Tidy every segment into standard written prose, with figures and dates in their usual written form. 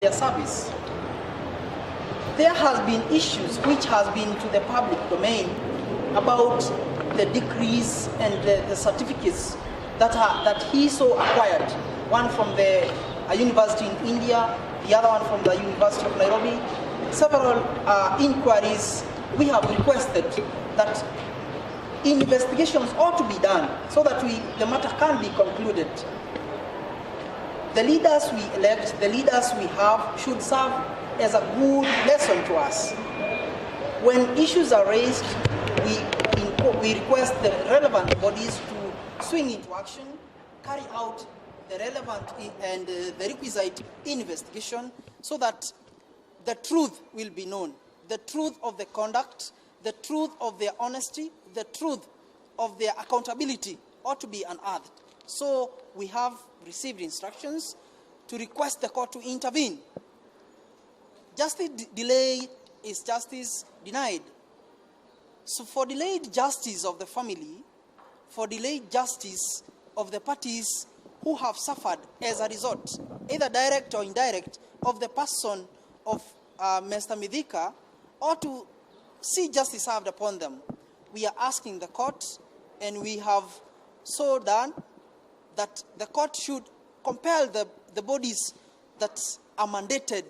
their service. There has been issues which has been to the public domain about the degrees and the certificates that he so acquired. One from the university in India, the other one from the University of Nairobi. Several inquiries we have requested that investigations ought to be done so that the matter can be concluded. The leaders we elect, the leaders we have should serve as a good lesson to us. When issues are raised, we request the relevant bodies to swing into action, carry out the relevant and the requisite investigation so that the truth will be known, the truth of the conduct, the truth of their honesty, the truth of their accountability ought to be unearthed. So we have received instructions to request the court to intervene. Justice delayed is justice denied. So for delayed justice of the family, for delayed justice of the parties who have suffered as a result, either direct or indirect, of the person of Mr. Mithika, or to see justice served upon them, we are asking the court, and we have so done, that the court should compel the bodies that are mandated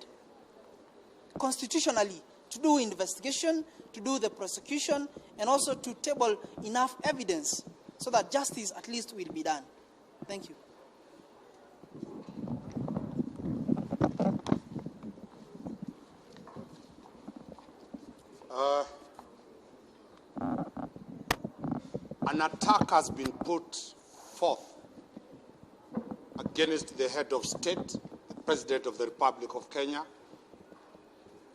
constitutionally to do investigation, to do the prosecution, and also to table enough evidence so that justice at least will be done. Thank you. An attack has been put forth against the head of state, the President of the Republic of Kenya,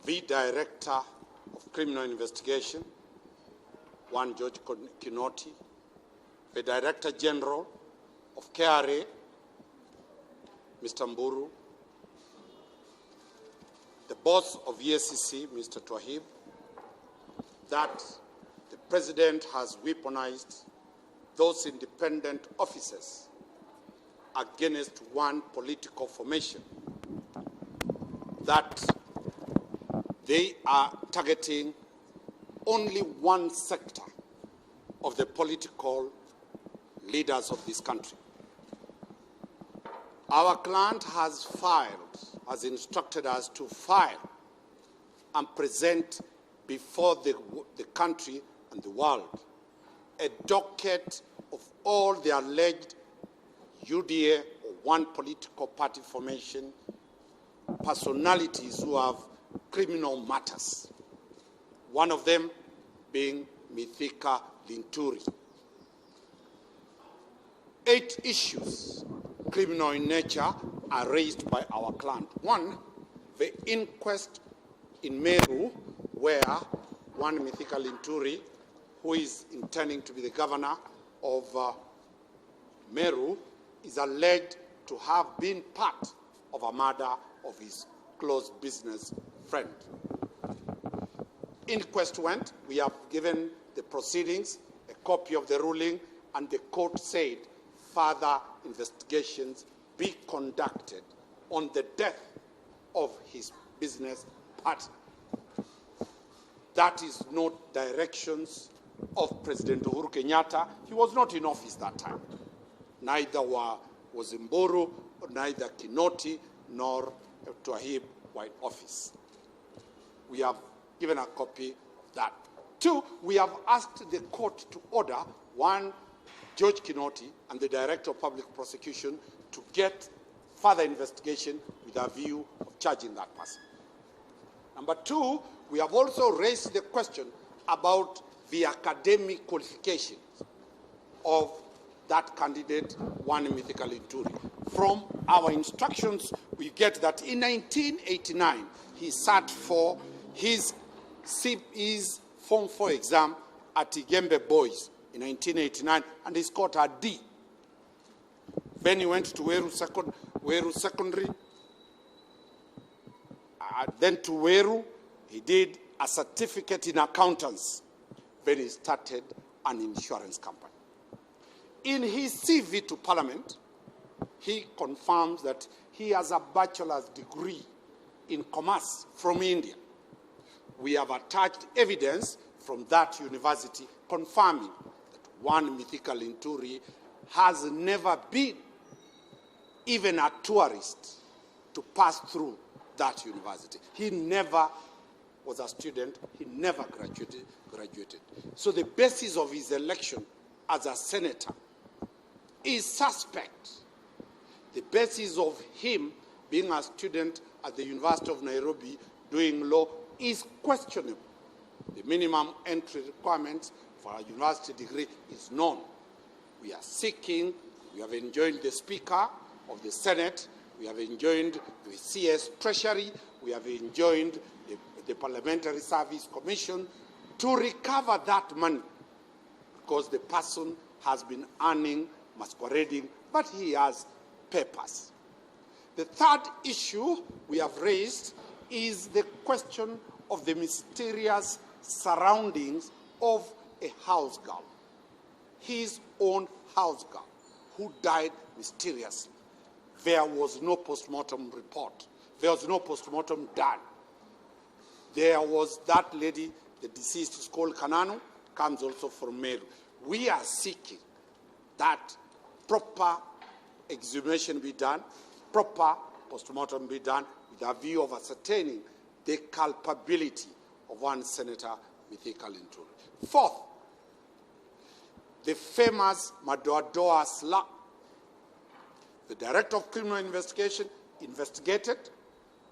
the Director of Criminal Investigation, one Judge Kinoti, the Director General of KRA, Mr. Mburu, the boss of EACC, Mr. Twahib, that the President has weaponized those independent officers against one political formation, that they are targeting only one sector of the political leaders of this country. Our client has instructed us to file and present before the country and the world a docket of all the alleged UDA or one political party formation personalities who have criminal matters, one of them being Mithika Linturi. 8 issues, criminal in nature, are raised by our client. One, the inquest in Meru, where one Mithika Linturi, who is intending to be the governor of Meru, is alleged to have been part of a murder of his close business friend. Inquest went, we have given the proceedings, a copy of the ruling, and the court said further investigations be conducted on the death of his business partner. That is not directions of President Uhuru Kenyatta. He was not in office that time. Neither was Mburu, neither Kinoti, nor Twahib were in office. We have given a copy of that. 2, we have asked the court to order, 1, George Kinoti and the Director of Public Prosecution to get further investigation with a view of charging that person. Number 2, we have also raised the question about the academic qualifications of that candidate, one Mithika Linturi. From our instructions, we get that in 1989, he sat for his Form 4 exam at Igembe Boys in 1989, and he scored a D. Then he went to Weru Secondary. Then to Weru, he did a certificate in accountants. Then he started an insurance company. In his CV to Parliament, he confirms that he has a bachelor's degree in commerce from India. We have attached evidence from that university confirming that one Mithika Linturi has never been even a tourist to pass through that university. He never was a student, he never graduated. So the basis of his election as a senator is suspect. The basis of him being a student at the University of Nairobi doing law is questionable. The minimum entry requirements for a university degree is known. We are seeking, we have enjoined the Speaker of the Senate, we have enjoined the CS Treasury, we have enjoined the Parliamentary Service Commission to recover that money because the person has been earning, masquerading, but he has papers. The third issue we have raised is the question of the mysterious surroundings of a house girl, his own house girl, who died mysteriously. There was no postmortem report. There was no postmortem done. There was that lady, the deceased is called Kananu, comes also from Meru. We are seeking that proper exhumation be done, proper postmortem be done, with a view of ascertaining the culpability of one Senator, Mithika Linturi. Fourth, the famous Madoadoa slap. The Director of Criminal Investigation investigated,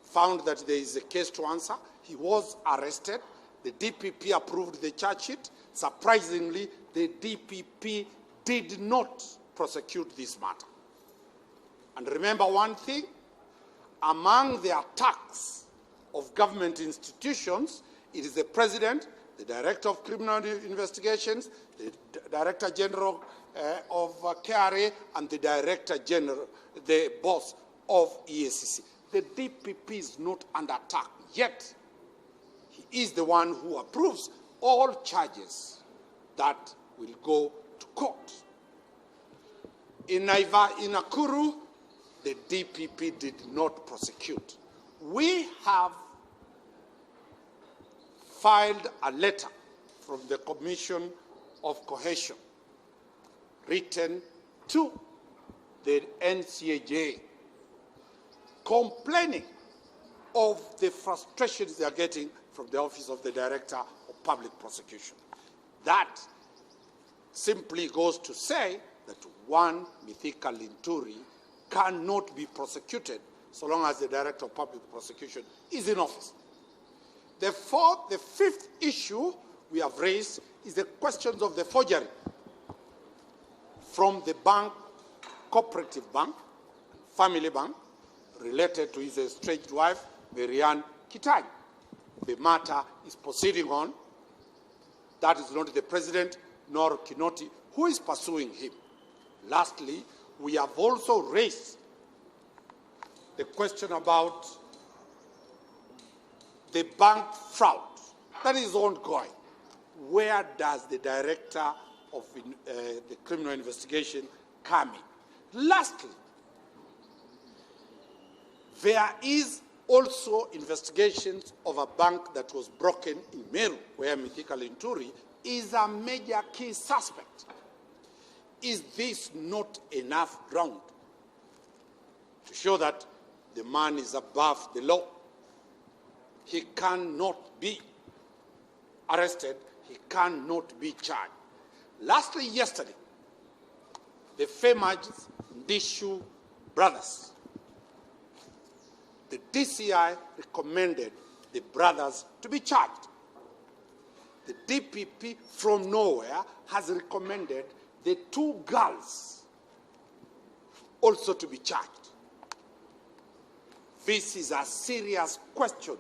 found that there is a case to answer. He was arrested. The DPP approved the charge sheet. Surprisingly, the DPP did not prosecute this matter. And remember one thing, among the attacks of government institutions, it is the President, the Director of Criminal Investigations, the Director General of KRA, and the Director General, the boss of EACC. The DPP is not under attack, yet he is the one who approves all charges that will go to court. In Nakuru, the DPP did not prosecute. We have filed a letter from the Commission of Cohesion written to the NCAJ complaining of the frustrations they are getting from the Office of the Director of Public Prosecution. That simply goes to say that one Mithika Linturi cannot be prosecuted so long as the Director of Public Prosecution is in office. The fifth issue we have raised is the questions of the forgery from the bank, Cooperative Bank, Family Bank, related to his estranged wife, Marianne Kitai. The matter is proceeding on. That is not the President nor Kinoti who is pursuing him. Lastly, we have also raised the question about the bank fraud that is ongoing. Where does the Director of the Criminal Investigation come in? Lastly, there is also investigations of a bank that was broken in Meru, where Mithika Linturi is a major key suspect. Is this not enough ground to show that the man is above the law? He cannot be arrested. He cannot be charged. Lastly, yesterday, the famous Ndishu brothers, the DCI recommended the brothers to be charged. The DPP from nowhere has recommended the two girls also to be charged. This is a serious question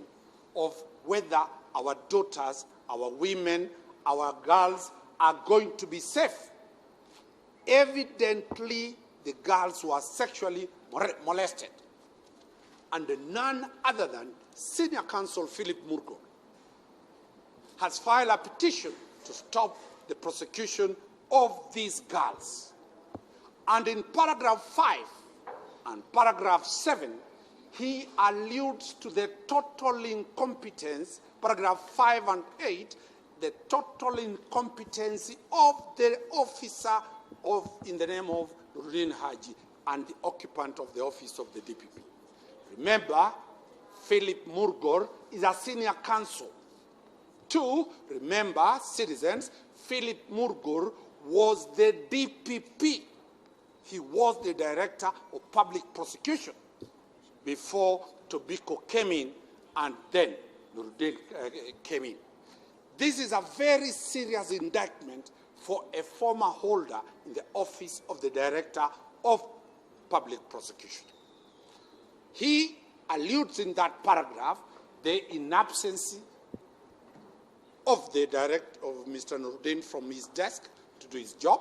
of whether our daughters, our women, our girls are going to be safe. Evidently, the girls were sexually molested. And none other than Senior Counsel Philip Murgo has filed a petition to stop the prosecution of these girls. And in paragraph 5 and paragraph 7 he alludes to the total incompetence, paragraph 5 and 8, the total incompetency of the officer in the name of Nuruddin Haji and the occupant of the office of the DPP. Remember, Philip Murgor is a senior counsel. 2, remember, citizens, Philip Murgor was the DPP. He was the director of public prosecution before Tobiko came in and then Nuruddin came in. This is a very serious indictment for a former holder in the office of the director of public prosecution. He alludes in that paragraph the inabsence of the of Mr. Nuruddin from his desk to do his job,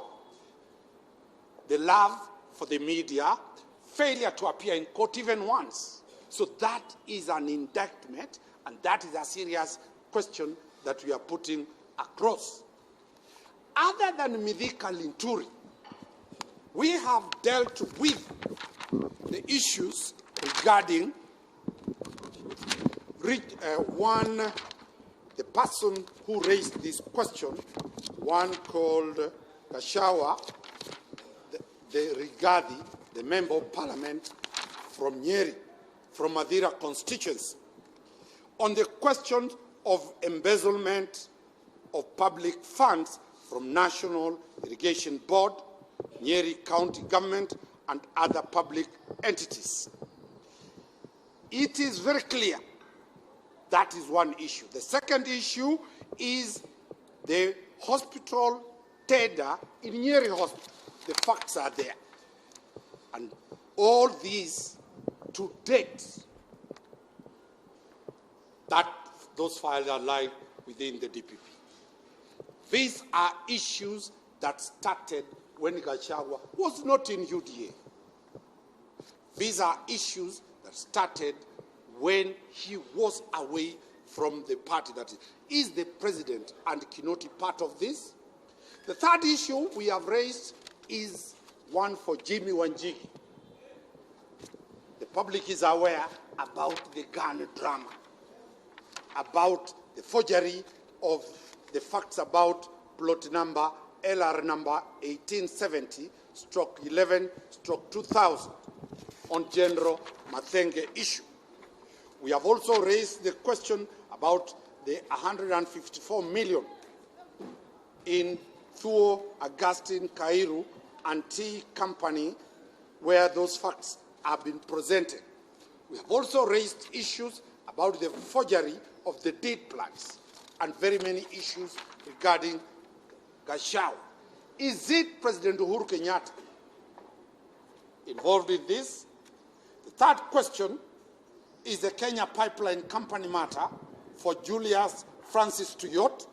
the love for the media, failure to appear in court even once. So that is an indictment, and that is a serious question that we are putting across. Other than Mithika Linturi, we have dealt with the issues regarding the person who raised this question, one called Kashawa, the Rigadi, the member of parliament from Nyeri, from Madira constituency, on the question of embezzlement of public funds from National Irrigation Board, Nyeri County Government, and other public entities. It is very clear that is one issue. The second issue is the hospital tender in Nyeri Hospital. The facts are there. And all these to date, those files are lying within the DPP. These are issues that started when Gachagua was not in UDA. These are issues that started when he was away from the party. That is the president and Kinoti part of this? The third issue we have raised is one for Jimmy Wanjigi. The public is aware about the gun drama, about the forgery of the facts about plot number LR number 1870/11/2000 on General Mathenge issue. We have also raised the question about the 154 million in Thuo Augustine Kairu and Tea Company, where those facts have been presented. We have also raised issues about the forgery of the deed plans and very many issues regarding Gachagua. Is it President Uhuru Kenyatta involved in this? The third question is the Kenya Pipeline Company matter for Julius Francis Tuyot,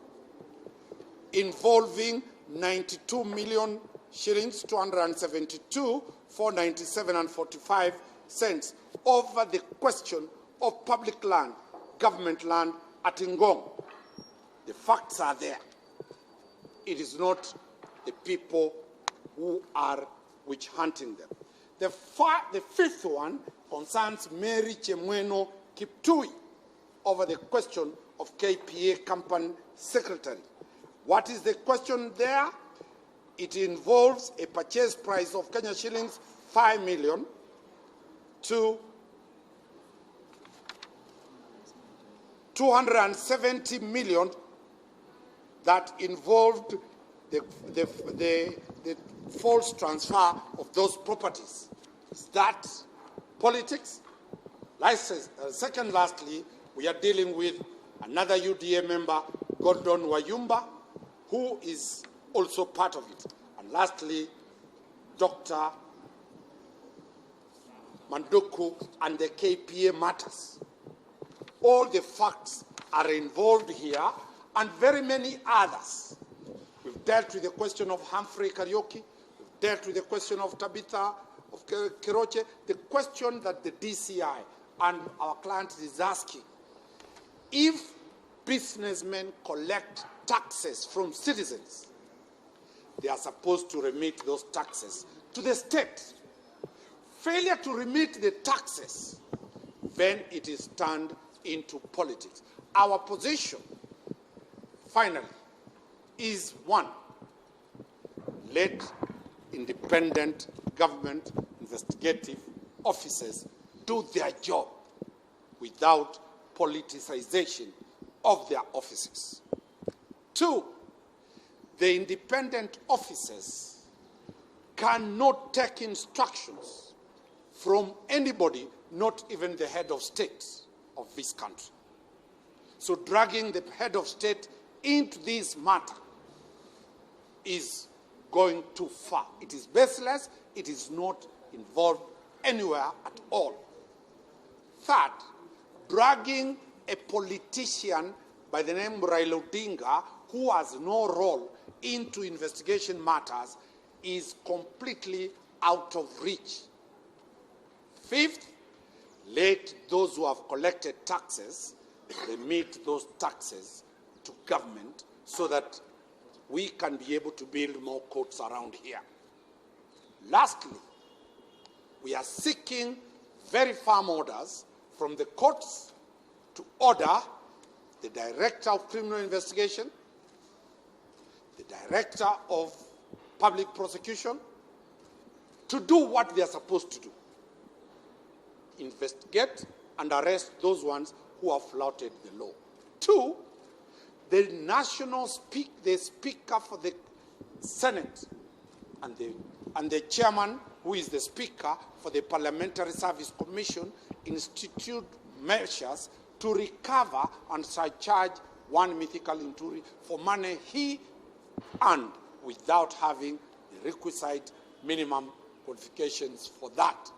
involving 92 million shillings, 272,497.45 cents over the question of public land, government land at Ngong. The facts are there. It is not the people who are witch hunting them. The fifth one concerns Mary Chemweno Kiptui over the question of KPA company secretary. What is the question there? It involves a purchase price of Kenya shillings 5 million to 270 million that involved the false transfer of those properties. Is that politics? Second, lastly, we are dealing with another UDA member, Gordon Wayumba, who is also part of it. And lastly, Dr. Manduku and the KPA matters. All the facts are involved here, and very many others. We've dealt with the question of Humphrey Karaoke, we've dealt with the question of Tabitha, of Keroche, the question that the DCI and our client is asking. If businessmen collect taxes from citizens, they are supposed to remit those taxes to the state. Failure to remit the taxes when it is turned into politics. Our position, finally, is one: let independent government investigative officers do their job without politicization of their offices. Two, the independent officers cannot take instructions from anybody, not even the head of state of this country. So dragging the head of state into this matter is going too far. It is baseless. It is not involved anywhere at all. Third, dragging a politician by the name Raila Odinga, who has no role into investigation matters, is completely out of reach. Fifth, let those who have collected taxes remit those taxes to government so that we can be able to build more courts around here. Lastly, we are seeking very firm orders from the courts to order the Director of Criminal Investigation, the Director of Public Prosecution, to do what they are supposed to do: investigate and arrest those ones who have flouted the law. Two, the Speaker for the Senate and the Chairman, who is the Speaker for the Parliamentary Service Commission, institute measures to recover and surcharge one Mithika Linturi for money he earned without having the requisite minimum qualifications for that.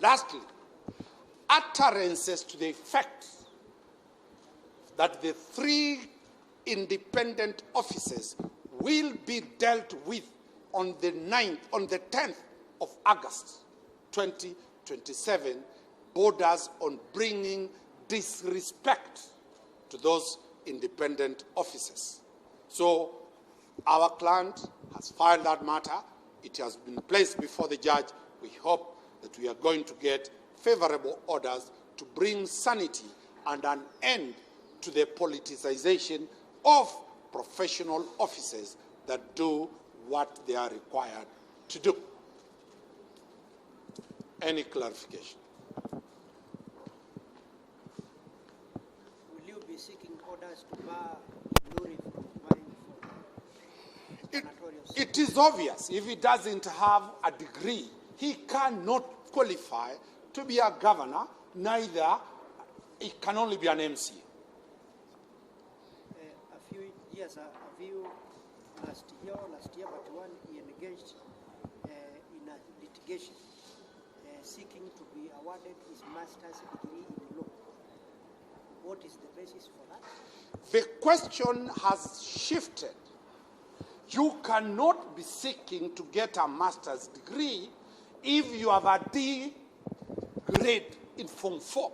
Lastly, utterances to the effect that the three independent officers will be dealt with on the 10th of August 2027 borders on bringing disrespect to those independent officers. So our client has filed that matter. It has been placed before the judge. We hope that we are going to get favorable orders to bring sanity and an end to the politicization of professional officers that do what they are required to do. Any clarification? Will you be seeking orders to bar Nairobi from applying for gubernatorial seat? It is obvious. If he doesn't have a degree, he cannot qualify to be a governor, neither he can only be an MC. A few years, last year, but one, he engaged in a litigation seeking to be awarded his master's degree in law. What is the basis for that? The question has shifted. You cannot be seeking to get a master's degree if you have a D grade in Form 4.